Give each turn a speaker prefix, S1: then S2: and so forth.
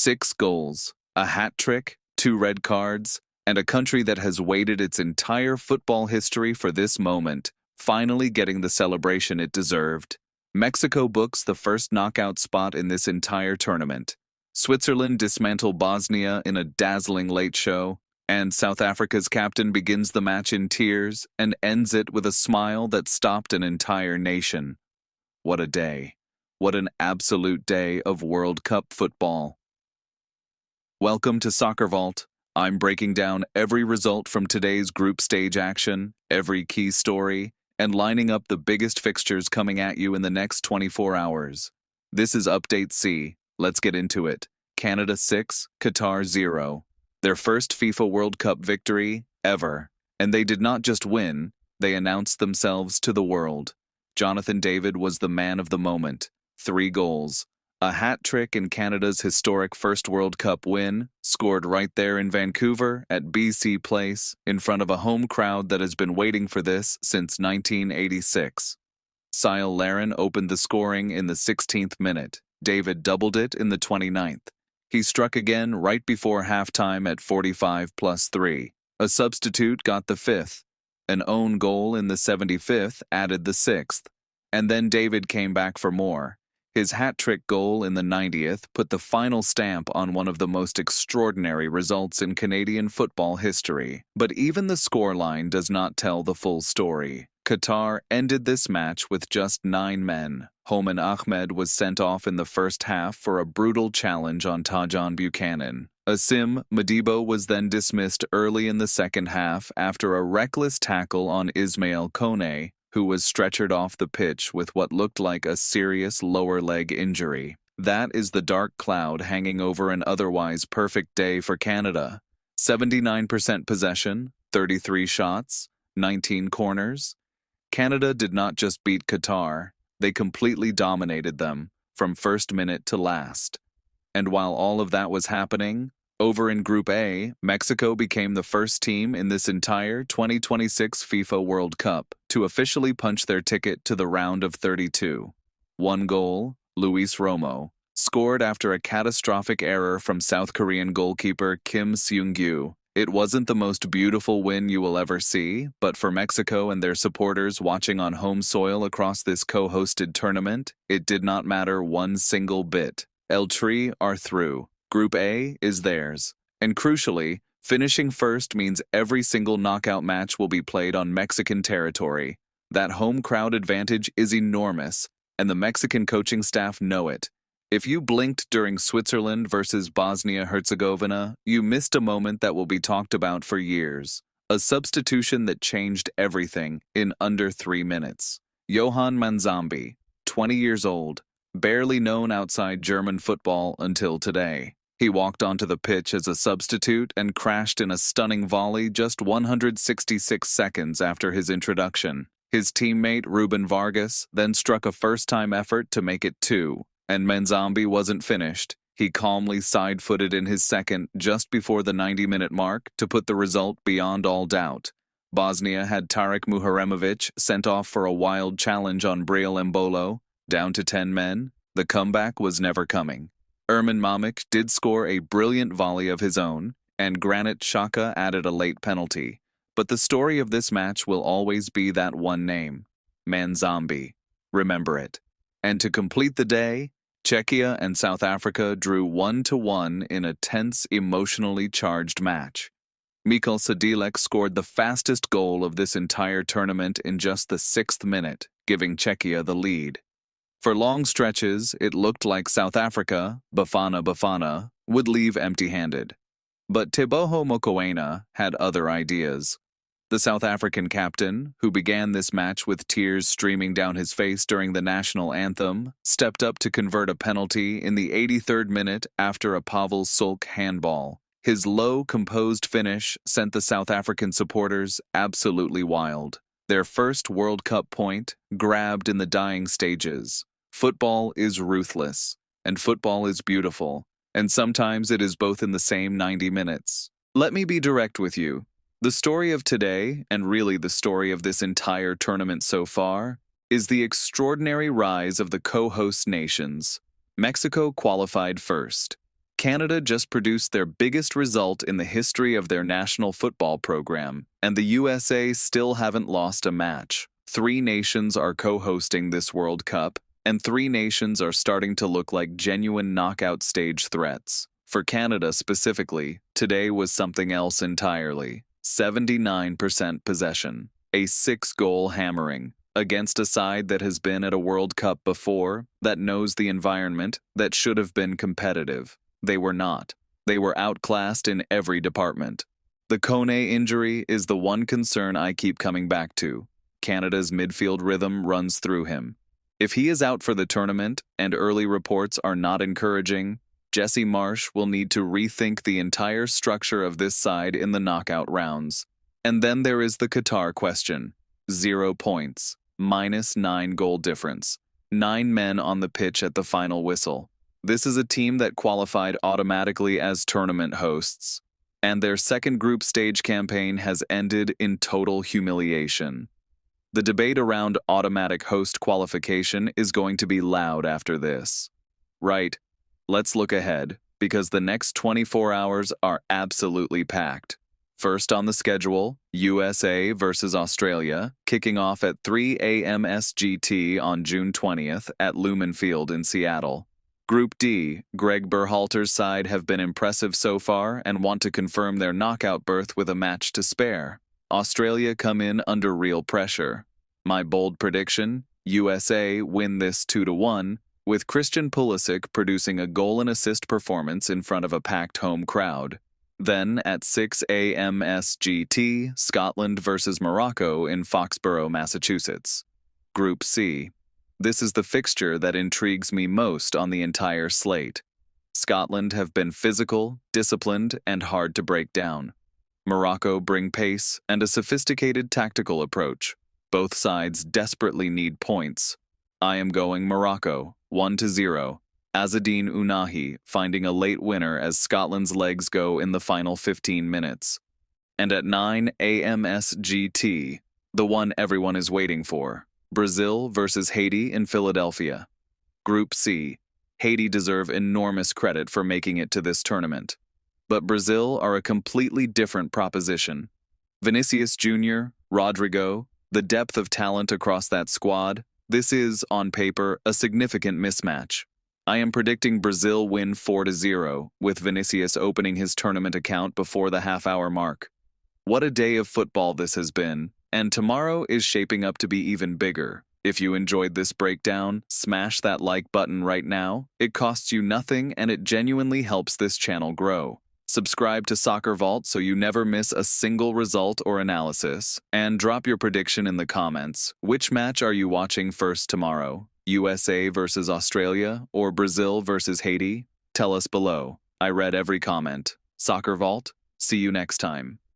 S1: 6 goals, a hat trick, 2 red cards, and a country that has waited its entire football history for this moment, finally getting the celebration it deserved. Mexico books the first knockout spot in this entire tournament. Switzerland dismantle Bosnia in a dazzling late show, and South Africa's captain begins the match in tears and ends it with a smile that stopped an entire nation. What a day. What an absolute day of World Cup football. Welcome to SoccerVault. I'm breaking down every result from today's group stage action, every key story, and lining up the biggest fixtures coming at you in the next 24 hours. This is Update C. Let's get into it. Canada 6, Qatar 0. Their first FIFA World Cup victory ever. And they did not just win, they announced themselves to the world. Jonathan David was the man of the moment. 3 goals. A hat trick in Canada's historic first World Cup win, scored right there in Vancouver at BC Place, in front of a home crowd that has been waiting for this since 1986. Cyle Larin opened the scoring in the 16th minute. David doubled it in the 29th. He struck again right before halftime at 45+3. A substitute got the 5th. An own goal in the 75th added the 6th. And then David came back for more. His hat-trick goal in the 90th put the final stamp on one of the most extraordinary results in Canadian football history. But even the scoreline does not tell the full story. Qatar ended this match with just 9 men. Homan Ahmed was sent off in the first half for a brutal challenge on Tajon Buchanan. Asim Madibo was then dismissed early in the second half after a reckless tackle on Ismail Kone, who was stretchered off the pitch with what looked like a serious lower leg injury. That is the dark cloud hanging over an otherwise perfect day for Canada. 79% possession, 33 shots, 19 corners. Canada did not just beat Qatar, they completely dominated them, from first minute to last. And while all of that was happening, over in Group A, Mexico became the first team in this entire 2026 FIFA World Cup to officially punch their ticket to the round of 32. 1 goal, Luis Romo, scored after a catastrophic error from South Korean goalkeeper Kim Seung-gyu. It wasn't the most beautiful win you will ever see, but for Mexico and their supporters watching on home soil across this co-hosted tournament, it did not matter one single bit. El Tri are through. Group A is theirs. And crucially, finishing first means every single knockout match will be played on Mexican territory. That home crowd advantage is enormous, and the Mexican coaching staff know it. If you blinked during Switzerland versus Bosnia-Herzegovina, you missed a moment that will be talked about for years. A substitution that changed everything in under 3 minutes. Johan Manzambi, 20 years old, barely known outside German football until today. He walked onto the pitch as a substitute and crashed in a stunning volley just 166 seconds after his introduction. His teammate Ruben Vargas then struck a first-time effort to make it 2. And Manzambi wasn't finished. He calmly side-footed in his second just before the 90-minute mark to put the result beyond all doubt. Bosnia had Tarek Muharemovic sent off for a wild challenge on Briel Embolo, down to 10 men. The comeback was never coming. Erman Mamic did score a brilliant volley of his own, and Granit Xhaka added a late penalty. But the story of this match will always be that one name, Manzambi. Remember it. And to complete the day, Czechia and South Africa drew 1-1 in a tense, emotionally charged match. Mikel Sadilek scored the fastest goal of this entire tournament in just the 6th minute, giving Czechia the lead. For long stretches, it looked like South Africa, Bafana, would leave empty-handed. But Teboho Mokoena had other ideas. The South African captain, who began this match with tears streaming down his face during the national anthem, stepped up to convert a penalty in the 83rd minute after a Pavel Sulk handball. His low, composed finish sent the South African supporters absolutely wild. Their first World Cup point, grabbed in the dying stages. Football is ruthless, and football is beautiful, and sometimes it is both in the same 90 minutes. Let me be direct with you. The story of today, and really the story of this entire tournament so far, is the extraordinary rise of the co-host nations. Mexico qualified first. Canada just produced their biggest result in the history of their national football program, and the USA still haven't lost a match. 3 nations are co-hosting this World Cup, and 3 nations are starting to look like genuine knockout stage threats. For Canada specifically, today was something else entirely. 79% possession, a 6-goal hammering, against a side that has been at a World Cup before, that knows the environment, that should have been competitive. They were not. They were outclassed in every department. The Kone injury is the one concern I keep coming back to. Canada's midfield rhythm runs through him. If he is out for the tournament, and early reports are not encouraging, Jesse Marsch will need to rethink the entire structure of this side in the knockout rounds. And then there is the Qatar question. 0 points, -9 goal difference, 9 men on the pitch at the final whistle. This is a team that qualified automatically as tournament hosts, and their second group stage campaign has ended in total humiliation. The debate around automatic host qualification is going to be loud after this. Right, let's look ahead, because the next 24 hours are absolutely packed. First on the schedule, USA versus Australia, kicking off at 3 a.m. SGT on June 20th at Lumen Field in Seattle. Group D, Greg Berhalter's side have been impressive so far and want to confirm their knockout berth with a match to spare. Australia come in under real pressure. My bold prediction, USA win this 2-1, with Christian Pulisic producing a goal and assist performance in front of a packed home crowd. Then, at 6 a.m. SGT, Scotland versus Morocco in Foxborough, Massachusetts. Group C. This is the fixture that intrigues me most on the entire slate. Scotland have been physical, disciplined, and hard to break down. Morocco bring pace and a sophisticated tactical approach. Both sides desperately need points. I am going Morocco, 1-0. Azzedine Ounahi finding a late winner as Scotland's legs go in the final 15 minutes. And at 9 a.m. SGT, the one everyone is waiting for, Brazil versus Haiti in Philadelphia. Group C. Haiti deserve enormous credit for making it to this tournament. But Brazil are a completely different proposition. Vinicius Jr., Rodrigo, the depth of talent across that squad, this is, on paper, a significant mismatch. I am predicting Brazil win 4-0, with Vinicius opening his tournament account before the half-hour mark. What a day of football this has been, and tomorrow is shaping up to be even bigger. If you enjoyed this breakdown, smash that like button right now. It costs you nothing and it genuinely helps this channel grow. Subscribe to SoccerVault so you never miss a single result or analysis, and drop your prediction in the comments. Which match are you watching first tomorrow? USA versus Australia or Brazil versus Haiti? Tell us below. I read every comment. SoccerVault, see you next time.